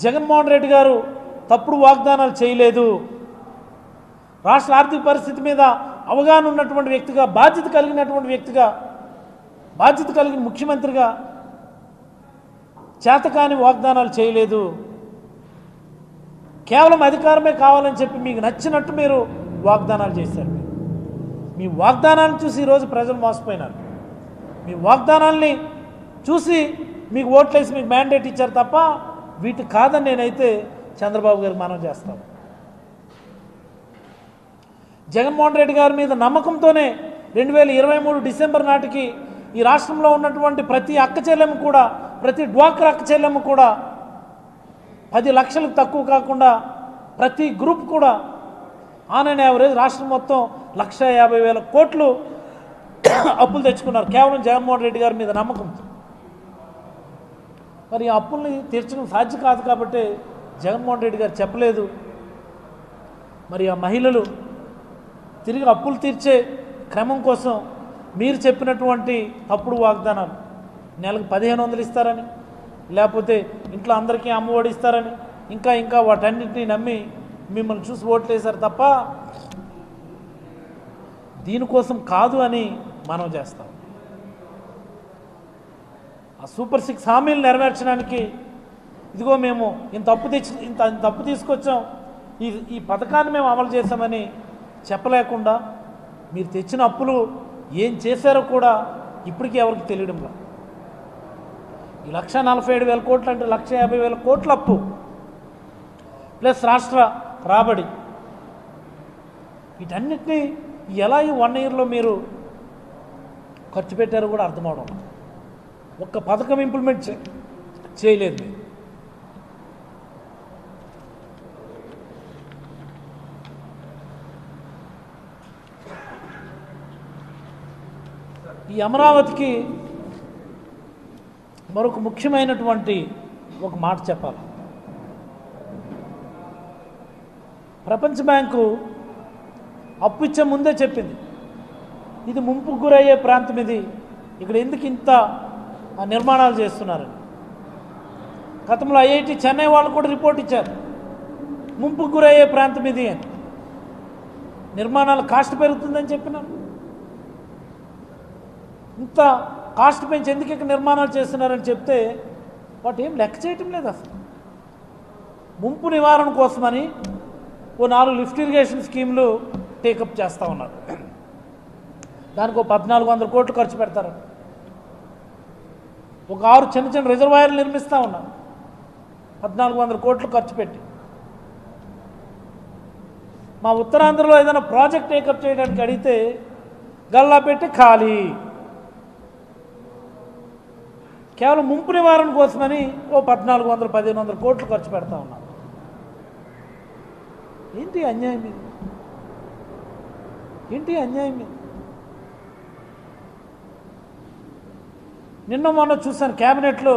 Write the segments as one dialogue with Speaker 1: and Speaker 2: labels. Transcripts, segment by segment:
Speaker 1: జగన్మోహన్ రెడ్డి గారు తప్పుడు వాగ్దానాలు చేయలేదు. రాష్ట్ర ఆర్థిక పరిస్థితి మీద అవగాహన ఉన్నటువంటి వ్యక్తిగా, బాధ్యత కలిగినటువంటి వ్యక్తిగా, బాధ్యత కలిగిన ముఖ్యమంత్రిగా చేతకాని వాగ్దానాలు చేయలేదు. కేవలం అధికారమే కావాలని చెప్పి మీకు నచ్చినట్టు మీరు వాగ్దానాలు చేశారు. మీ వాగ్దానాలను చూసి ఈరోజు ప్రజలు మోసపోయినారు. మీ వాగ్దానాల్ని చూసి మీకు ఓట్లేసి మీకు మ్యాండేట్ ఇచ్చారు తప్ప వీటి కాదని నేనైతే చంద్రబాబు గారికి మనం చేస్తాం. జగన్మోహన్ రెడ్డి గారి మీద నమ్మకంతోనే 2023 డిసెంబర్ నాటికి ఈ రాష్ట్రంలో ఉన్నటువంటి ప్రతి అక్క చెల్లెమ్మ కూడా, ప్రతి డ్వాక్రా అక్క చెల్లెమ్మ కూడా 10 లక్షలకు తక్కువ కాకుండా ప్రతి గ్రూప్ కూడా ఆన్ అండ్ యావరేజ్ రాష్ట్రం మొత్తం 1,50,000 కోట్లు అప్పులు తెచ్చుకున్నారు కేవలం జగన్మోహన్ రెడ్డి గారి మీద నమ్మకంతో. మరి ఆ అప్పుల్ని తీర్చడం సాధ్యం కాదు కాబట్టి జగన్మోహన్ రెడ్డి గారు చెప్పలేదు. మరి ఆ మహిళలు తిరిగి అప్పులు తీర్చే క్రమం కోసం మీరు చెప్పినటువంటి తప్పుడు వాగ్దానాలు, నెలకు 1,500 ఇస్తారని, లేకపోతే ఇంట్లో అందరికీ అమ్మఒడి ఇస్తారని, ఇంకా వాటన్నింటినీ నమ్మి మిమ్మల్ని చూసి ఓట్లు వేశారు తప్ప దీనికోసం కాదు అని మనం చేస్తాం. ఆ సూపర్ 6 హామీలు నెరవేర్చడానికి ఇదిగో మేము ఇంత అప్పు తీసుకొచ్చాం, ఈ పథకాన్ని మేము అమలు చేశామని చెప్పలేకుండా మీరు తెచ్చిన అప్పులు ఏం చేశారో కూడా ఇప్పటికీ ఎవరికి తెలియడం లేదు. ఈ 1,47,000 కోట్లు అంటే 1,50,000 కోట్ల అప్పు ప్లస్ రాష్ట్ర రాబడి, వీటన్నిటినీ ఎలా ఈ 1 ఇయర్లో మీరు ఖర్చు పెట్టారో కూడా అర్థమవడం. ఒక్క పథకం ఇంప్లిమెంట్ చేయలేదు మీరు. ఈ అమరావతికి మరొక ముఖ్యమైనటువంటి ఒక మాట చెప్పాలి. ప్రపంచ బ్యాంకు అప్పు ఇచ్చే ముందే చెప్పింది ఇది ముంపుకు గురయ్యే ప్రాంతం, ఇది ఇక్కడ ఎందుకు ఇంత నిర్మాణాలు చేస్తున్నారని. గతంలో ఐఐటి చెన్నై వాళ్ళు కూడా రిపోర్ట్ ఇచ్చారు, ముంపుకు గురయ్యే ప్రాంతం ఇది అని. నిర్మాణాల కాస్ట్ పెరుగుతుందని చెప్పినారు. ఇంత కాస్ట్ పెంచి ఎందుకు ఇక్కడ నిర్మాణాలు చేస్తున్నారని చెప్తే వాటి ఏం లెక్క చేయటం లేదు. అసలు ముంపు నివారణ కోసమని ఓ 4 లిఫ్ట్ ఇరిగేషన్ స్కీమ్లు టేకప్ చేస్తూ ఉన్నారు. దానికి 1,400 కోట్లు ఖర్చు పెడతారు. ఒక 6 చిన్న రిజర్వాయర్లు నిర్మిస్తూ ఉన్నారు 1,400 కోట్లు ఖర్చు పెట్టి. మా ఉత్తరాంధ్రలో ఏదైనా ప్రాజెక్ట్ టేకప్ చేయడానికి అడిగితే గల్లా పెట్టి ఖాళీ. కేవలం ముంపు నివారణ కోసమని ఓ 1,400-1,500 కోట్లు ఖర్చు పెడతా ఉన్నారు. ఏంటి అన్యాయం ఇది? ఏంటి అన్యాయం ఇది? నిన్న మొన్న చూశాను క్యాబినెట్లో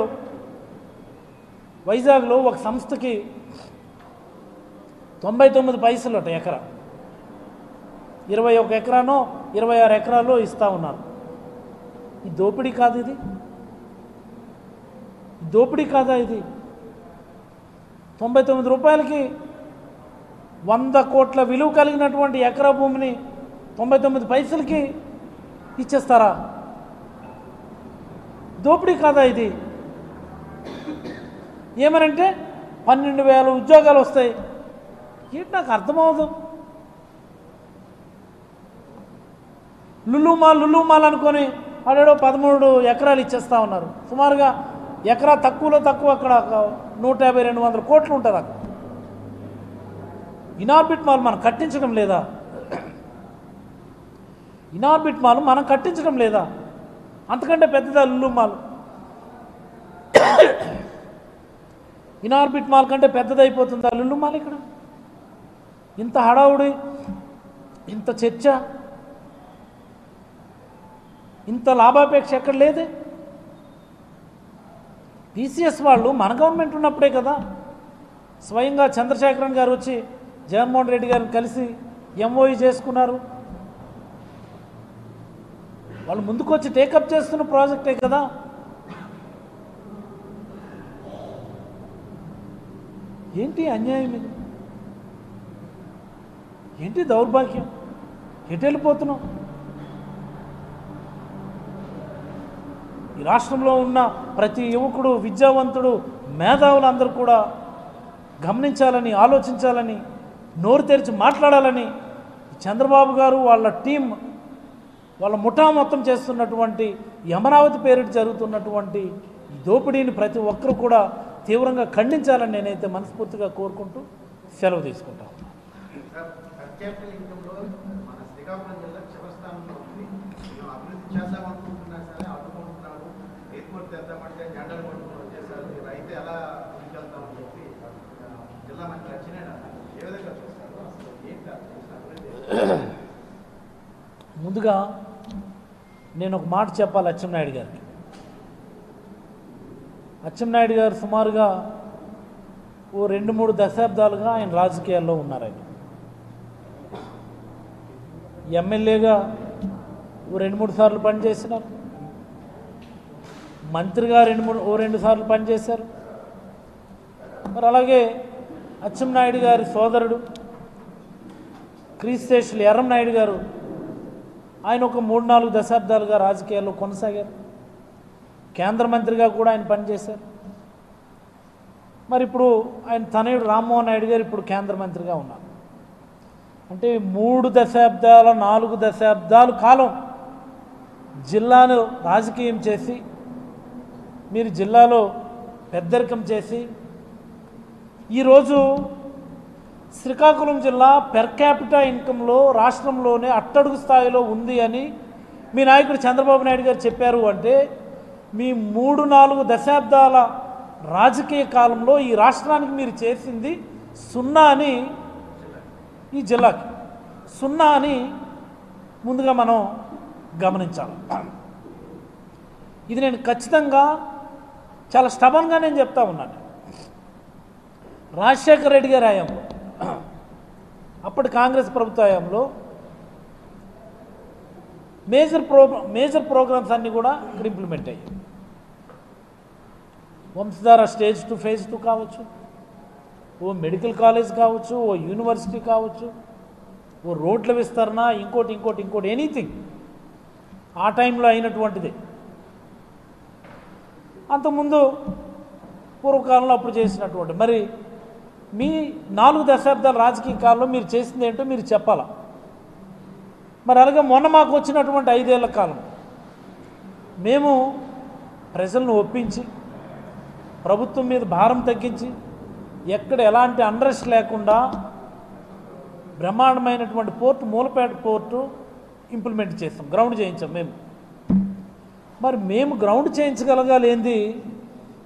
Speaker 1: వైజాగ్లో ఒక సంస్థకి 99 పైసలు అట ఎకరా, 21 ఎకరానో 26 ఎకరాలో ఇస్తూ ఉన్నారు. ఈ దోపిడీ కాదు ఇది? దోపిడీ కాదా ఇది? 99 రూపాయలకి 100 కోట్ల విలువ కలిగినటువంటి ఎకరా భూమిని 99 పైసలకి ఇచ్చేస్తారా? దోపిడీ కాదా ఇది? ఏమనంటే 12,000 ఉద్యోగాలు వస్తాయి. ఏంటి నాకు అర్థమవుదు. లుల్లుమాల్ అనుకొని ఆడేడో 13 ఎకరాలు ఇచ్చేస్తూ ఉన్నారు. సుమారుగా ఎకరా తక్కువలో తక్కువ అక్కడ 150-200 కోట్లు ఉంటుంది. అక్కడ ఇనార్బిట్ మాల్ మనం కట్టించడం లేదా? ఇనార్బిట్ మాల్ మనం కట్టించడం లేదా? అంతకంటే పెద్దదా లుల్లు మాల్? ఇనార్బిట్ మాల్ కంటే పెద్దదైపోతుందా లుల్లు మాల్? ఇక్కడ ఇంత హడావుడి, ఇంత చర్చ, ఇంత లాభాపేక్ష ఎక్కడ లేదే. టీసీఎస్ వాళ్ళు మన గవర్నమెంట్ ఉన్నప్పుడే కదా స్వయంగా చంద్రశేఖరన్ గారు వచ్చి జగన్మోహన్ రెడ్డి గారిని కలిసి ఎంఓఈ చేసుకున్నారు. వాళ్ళు ముందుకు వచ్చి టేకప్ చేస్తున్న ప్రాజెక్టే కదా. ఏంటి అన్యాయం ఇది? ఏంటి దౌర్భాగ్యం? ఎటు వెళ్ళిపోతున్నాం? ఈ రాష్ట్రంలో ఉన్న ప్రతి యువకుడు, విద్యావంతుడు, మేధావులందరూ కూడా గమనించాలని, ఆలోచించాలని, నోరు తెరిచి మాట్లాడాలని చంద్రబాబు గారు వాళ్ళ టీం, వాళ్ళ ముఠా మొత్తం చేస్తున్నటువంటి అమరావతి పేరిట జరుగుతున్నటువంటి ఈ దోపిడీని ప్రతి ఒక్కరు కూడా తీవ్రంగా ఖండించాలని నేనైతే మనస్ఫూర్తిగా కోరుకుంటూ సెలవు తీసుకుంటాను. ముందుగా నేను ఒక మాట చెప్పాలి అచ్చెన్నాయుడు గారికి. అచ్చెన్నాయుడు గారు సుమారుగా ఓ 2-3 దశాబ్దాలుగా ఆయన రాజకీయాల్లో ఉన్నారు. ఆయన ఎమ్మెల్యేగా ఓ 2-3 సార్లు పనిచేసినారు, మంత్రిగా 2 సార్లు పనిచేశారు. మరి అలాగే అచ్చెన్నాయుడు గారి సోదరుడు క్రీస్తేషులు ఎర్రంనాయుడు గారు, ఆయన ఒక 3-4 దశాబ్దాలుగా రాజకీయాల్లో కొనసాగారు. కేంద్ర మంత్రిగా కూడా ఆయన పనిచేశారు. మరి ఇప్పుడు ఆయన తనయుడు రామ్మోహన్ నాయుడు గారు ఇప్పుడు కేంద్ర మంత్రిగా ఉన్నారు. అంటే 3 దశాబ్దాల 4 దశాబ్దాల కాలం జిల్లాను రాజకీయం చేసి, మీరు జిల్లాలో పెద్దరికం చేసి, ఈరోజు శ్రీకాకుళం జిల్లా పెర్ క్యాపిటా ఇన్కంలో రాష్ట్రంలోనే అట్టడుగు స్థాయిలో ఉంది అని మీ నాయకుడు చంద్రబాబు నాయుడు గారు చెప్పారు. అంటే మీ 3-4 దశాబ్దాల రాజకీయ కాలంలో ఈ రాష్ట్రానికి మీరు చేసింది 0 అని, ఈ జిల్లాకి 0 అని ముందుగా మనం గమనించాలి. ఇది నేను ఖచ్చితంగా చాలా స్టబన్గా నేను చెప్తా ఉన్నాను. రాజశేఖర రెడ్డి గారి హయాంలో, అప్పటి కాంగ్రెస్ ప్రభుత్వ హయాంలో మేజర్ ప్రోగ్రామ్స్ అన్నీ కూడా ఇక్కడ ఇంప్లిమెంట్ అయ్యాయి. వంశధార స్టేజ్ 2 ఫేజ్ 2 కావచ్చు, ఓ మెడికల్ కాలేజ్ కావచ్చు, ఓ యూనివర్సిటీ కావచ్చు, ఓ రోడ్ల విస్తరణ, ఇంకోటి ఎనీథింగ్ ఆ టైంలో అయినటువంటిది. అంతకుముందు పూర్వకాలంలో అప్పుడు చేసినటువంటి, మరి మీ 4 దశాబ్దాల రాజకీయ కాలంలో మీరు చేసింది ఏంటో మీరు చెప్పాలా. మరి అలాగే మొన్న మాకు వచ్చినటువంటి 5 ఏళ్ల కాలం మేము ప్రజలను ఒప్పించి, ప్రభుత్వం మీద భారం తగ్గించి, ఎక్కడ ఎలాంటి అన్రెస్ట్ లేకుండా బ్రహ్మాండమైనటువంటి పోర్టు, మూలపేట పోర్టు ఇంప్లిమెంట్ చేస్తాం, గ్రౌండ్ చేయించాం మేము. మరి మేము గ్రౌండ్ చేయించగలగాలేంది,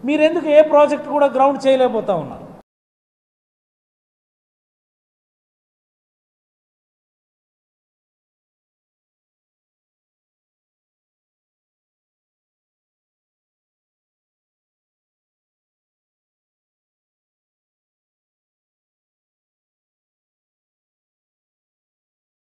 Speaker 1: మీరెందుకు ఏ ప్రాజెక్ట్ కూడా గ్రౌండ్ చేయలేకపోతా ఉన్నారు?